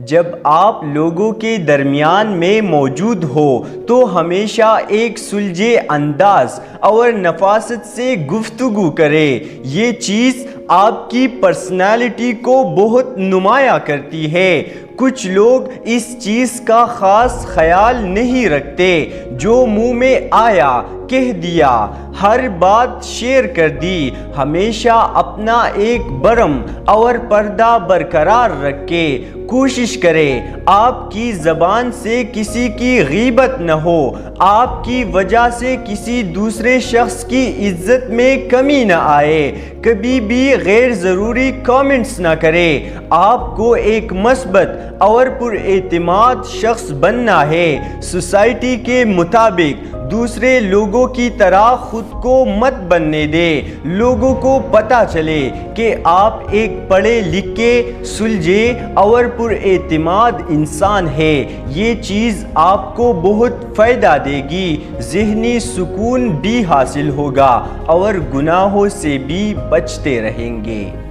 جب آپ لوگوں کے درمیان میں موجود ہو تو ہمیشہ ایک سلجھے انداز اور نفاست سے گفتگو کریں۔ یہ چیز آپ کی پرسنالٹی کو بہت نمایاں کرتی ہے۔ کچھ لوگ اس چیز کا خاص خیال نہیں رکھتے، جو منہ میں آیا کہہ دیا، ہر بات شیئر کر دی۔ ہمیشہ اپنا ایک برم اور پردہ برقرار رکھے۔ کوشش کریں آپ کی زبان سے کسی کی غیبت نہ ہو، آپ کی وجہ سے کسی دوسرے شخص کی عزت میں کمی نہ آئے۔ کبھی بھی غیر ضروری کامنٹس نہ کریں۔ آپ کو ایک مثبت اور پر اعتماد شخص بننا ہے۔ سوسائٹی کے مطابق دوسرے لوگوں کی طرح خود کو مت بننے دیں۔ لوگوں کو پتہ چلے کہ آپ ایک پڑھے لکھے، سلجھے اور پر اعتماد انسان ہے۔ یہ چیز آپ کو بہت فائدہ دے گی، ذہنی سکون بھی حاصل ہوگا اور گناہوں سے بھی بچتے رہیں گے۔